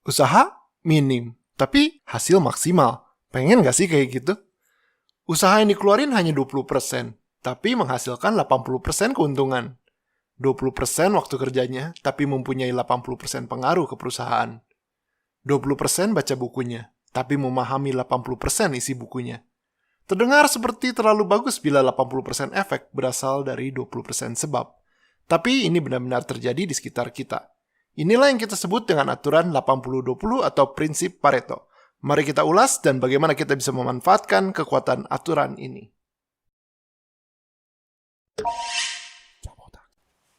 Usaha minim, tapi hasil maksimal. Pengen gak sih kayak gitu? Usaha yang dikeluarin hanya 20%, tapi menghasilkan 80% keuntungan. 20% waktu kerjanya, tapi mempunyai 80% pengaruh ke perusahaan. 20% baca bukunya, tapi memahami 80% isi bukunya. Terdengar seperti terlalu bagus bila 80% efek berasal dari 20% sebab. Tapi ini benar-benar terjadi di sekitar kita. Inilah yang kita sebut dengan aturan 80-20 atau prinsip Pareto. Mari kita ulas dan bagaimana kita bisa memanfaatkan kekuatan aturan ini.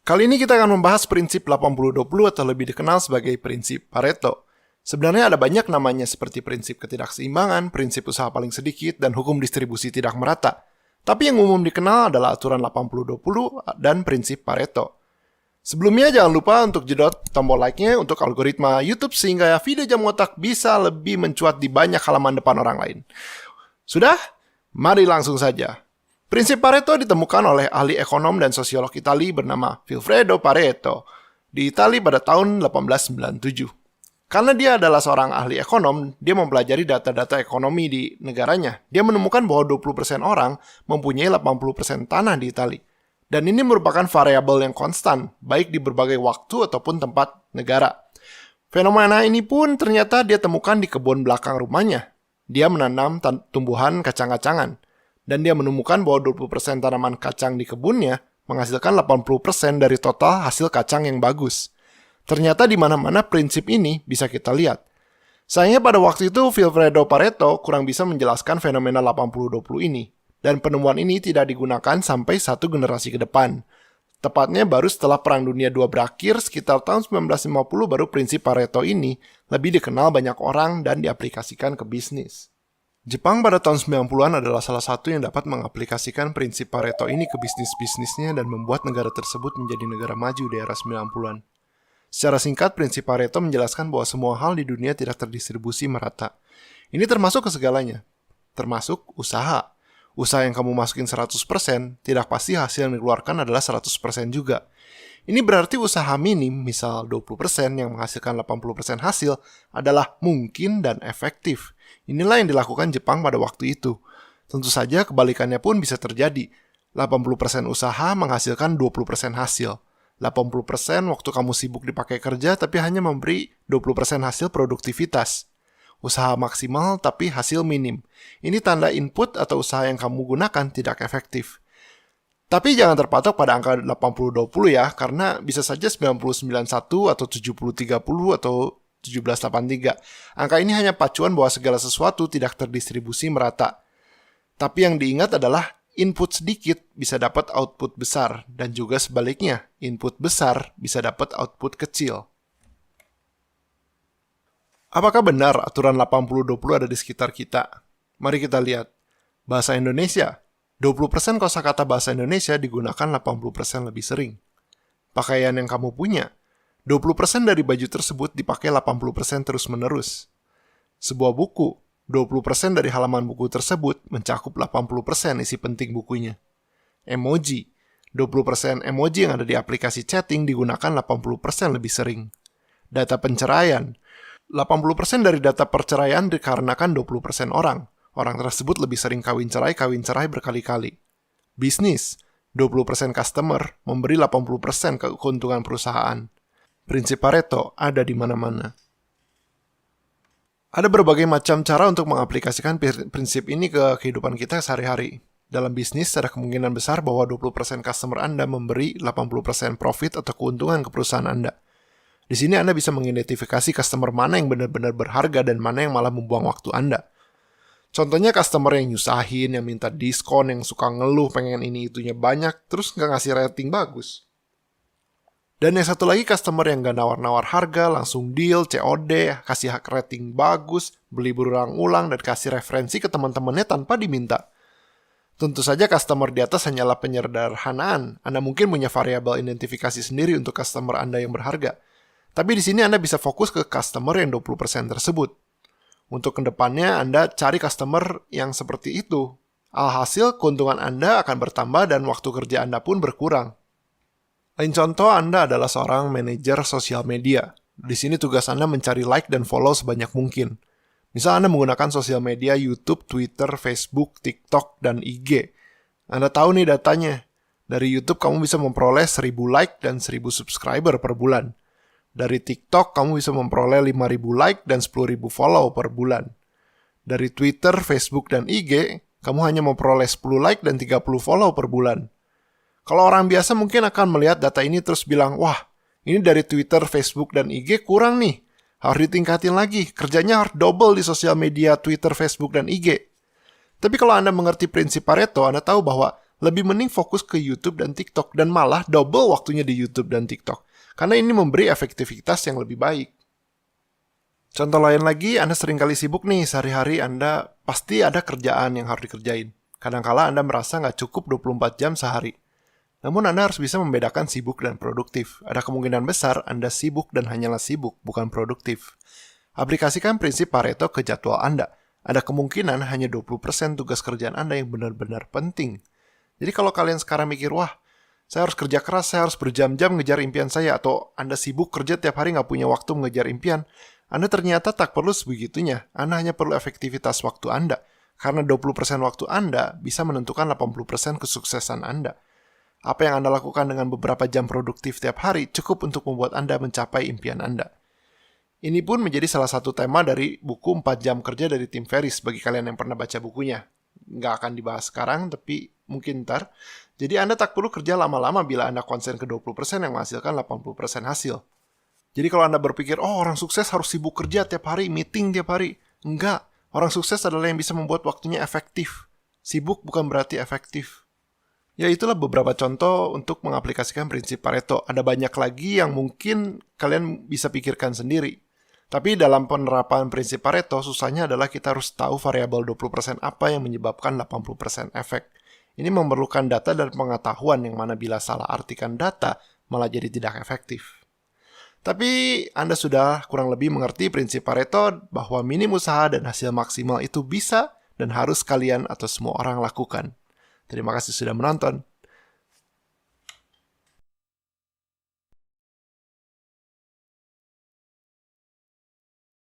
Kali ini kita akan membahas prinsip 80-20 atau lebih dikenal sebagai prinsip Pareto. Sebenarnya ada banyak namanya seperti prinsip ketidakseimbangan, prinsip usaha paling sedikit, dan hukum distribusi tidak merata. Tapi yang umum dikenal adalah aturan 80-20 dan prinsip Pareto. Sebelumnya jangan lupa untuk jedot tombol like-nya untuk algoritma YouTube sehingga video jam otak bisa lebih mencuat di banyak halaman depan orang lain. Sudah? Mari langsung saja. Prinsip Pareto ditemukan oleh ahli ekonom dan sosiolog Itali bernama Vilfredo Pareto di Itali pada tahun 1897. Karena dia adalah seorang ahli ekonom, dia mempelajari data-data ekonomi di negaranya. Dia menemukan bahwa 20% orang mempunyai 80% tanah di Itali. Dan ini merupakan variabel yang konstan, baik di berbagai waktu ataupun tempat negara. Fenomena ini pun ternyata dia temukan di kebun belakang rumahnya. Dia menanam tumbuhan kacang-kacangan. Dan dia menemukan bahwa 20% tanaman kacang di kebunnya menghasilkan 80% dari total hasil kacang yang bagus. Ternyata di mana-mana prinsip ini bisa kita lihat. Sayangnya pada waktu itu Vilfredo Pareto kurang bisa menjelaskan fenomena 80-20 ini. Dan penemuan ini tidak digunakan sampai satu generasi ke depan. Tepatnya baru setelah Perang Dunia II berakhir sekitar tahun 1950 baru prinsip Pareto ini lebih dikenal banyak orang dan diaplikasikan ke bisnis. Jepang pada tahun 90-an adalah salah satu yang dapat mengaplikasikan prinsip Pareto ini ke bisnis-bisnisnya dan membuat negara tersebut menjadi negara maju di era 90-an. Secara singkat, prinsip Pareto menjelaskan bahwa semua hal di dunia tidak terdistribusi merata. Ini termasuk ke segalanya, termasuk usaha. Usaha yang kamu masukin 100%, tidak pasti hasil yang dikeluarkan adalah 100% juga. Ini berarti usaha minim, misal 20% yang menghasilkan 80% hasil, adalah mungkin dan efektif. Inilah yang dilakukan Jepang pada waktu itu. Tentu saja kebalikannya pun bisa terjadi. 80% usaha menghasilkan 20% hasil. 80% waktu kamu sibuk dipakai kerja tapi hanya memberi 20% hasil produktivitas. Usaha maksimal tapi hasil minim. Ini tanda input atau usaha yang kamu gunakan tidak efektif. Tapi jangan terpatok pada angka 80-20 ya, karena bisa saja 99-1 atau 70-30 atau 17-83. Angka ini hanya pacuan bahwa segala sesuatu tidak terdistribusi merata. Tapi yang diingat adalah input sedikit bisa dapat output besar, dan juga sebaliknya, input besar bisa dapat output kecil. Apakah benar aturan 80-20 ada di sekitar kita? Mari kita lihat. Bahasa Indonesia. 20% kosakata bahasa Indonesia digunakan 80% lebih sering. Pakaian yang kamu punya. 20% dari baju tersebut dipakai 80% terus-menerus. Sebuah buku. 20% dari halaman buku tersebut mencakup 80% isi penting bukunya. Emoji. 20% emoji yang ada di aplikasi chatting digunakan 80% lebih sering. Data penceraian. 80% dari data perceraian dikarenakan 20% orang. Orang tersebut lebih sering kawin cerai berkali-kali. Bisnis, 20% customer memberi 80% keuntungan perusahaan. Prinsip Pareto ada di mana-mana. Ada berbagai macam cara untuk mengaplikasikan prinsip ini ke kehidupan kita sehari-hari. Dalam bisnis, ada kemungkinan besar bahwa 20% customer Anda memberi 80% profit atau keuntungan ke perusahaan Anda. Di sini Anda bisa mengidentifikasi customer mana yang benar-benar berharga dan mana yang malah membuang waktu Anda. Contohnya customer yang nyusahin, yang minta diskon, yang suka ngeluh, pengen ini itunya banyak, terus nggak ngasih rating bagus. Dan yang satu lagi customer yang nggak nawar-nawar harga, langsung deal, COD, kasih rating bagus, beli berulang-ulang, dan kasih referensi ke teman-temannya tanpa diminta. Tentu saja customer di atas hanyalah penyederhanaan. Anda mungkin punya variabel identifikasi sendiri untuk customer Anda yang berharga. Tapi di sini Anda bisa fokus ke customer yang 20% tersebut. Untuk kedepannya Anda cari customer yang seperti itu. Alhasil keuntungan Anda akan bertambah dan waktu kerja Anda pun berkurang. Lain contoh, Anda adalah seorang manajer sosial media. Di sini tugas Anda mencari like dan follow sebanyak mungkin. Misal Anda menggunakan sosial media YouTube, Twitter, Facebook, TikTok, dan IG. Anda tahu nih datanya. Dari YouTube kamu bisa memperoleh 1000 like dan 1000 subscriber per bulan. Dari TikTok kamu bisa memperoleh 5000 like dan 10.000 follow per bulan. Dari Twitter, Facebook, dan IG, kamu hanya memperoleh 10 like dan 30 follow per bulan. Kalau orang biasa mungkin akan melihat data ini terus bilang, wah, ini dari Twitter, Facebook, dan IG kurang nih. Harus ditingkatin lagi, kerjanya harus double di sosial media Twitter, Facebook, dan IG. Tapi kalau Anda mengerti prinsip Pareto, Anda tahu bahwa lebih mending fokus ke YouTube dan TikTok, dan malah double waktunya di YouTube dan TikTok. Karena ini memberi efektivitas yang lebih baik. Contoh lain lagi, Anda seringkali sibuk nih, sehari-hari Anda pasti ada kerjaan yang harus dikerjain. Kadangkala Anda merasa nggak cukup 24 jam sehari. Namun Anda harus bisa membedakan sibuk dan produktif. Ada kemungkinan besar Anda sibuk dan hanyalah sibuk, bukan produktif. Aplikasikan prinsip Pareto ke jadwal Anda. Ada kemungkinan hanya 20% tugas kerjaan Anda yang benar-benar penting. Jadi kalau kalian sekarang mikir, wah, saya harus kerja keras, saya harus berjam-jam ngejar impian saya, atau Anda sibuk kerja tiap hari nggak punya waktu mengejar impian, Anda ternyata tak perlu sebegitunya. Anda hanya perlu efektivitas waktu Anda. Karena 20% waktu Anda bisa menentukan 80% kesuksesan Anda. Apa yang Anda lakukan dengan beberapa jam produktif tiap hari cukup untuk membuat Anda mencapai impian Anda. Ini pun menjadi salah satu tema dari buku 4 jam kerja dari Tim Ferriss bagi kalian yang pernah baca bukunya. Nggak akan dibahas sekarang, tapi mungkin ntar. Jadi Anda tak perlu kerja lama-lama bila Anda konsen ke 20% yang menghasilkan 80% hasil. Jadi kalau Anda berpikir, oh orang sukses harus sibuk kerja tiap hari, meeting tiap hari. Enggak, orang sukses adalah yang bisa membuat waktunya efektif. Sibuk bukan berarti efektif. Ya itulah beberapa contoh untuk mengaplikasikan prinsip Pareto. Ada banyak lagi yang mungkin kalian bisa pikirkan sendiri. Tapi dalam penerapan prinsip Pareto, susahnya adalah kita harus tahu variabel 20% apa yang menyebabkan 80% efek. Ini memerlukan data dan pengetahuan yang mana bila salah artikan data, malah jadi tidak efektif. Tapi Anda sudah kurang lebih mengerti prinsip Pareto bahwa minim usaha dan hasil maksimal itu bisa dan harus kalian atau semua orang lakukan. Terima kasih sudah menonton.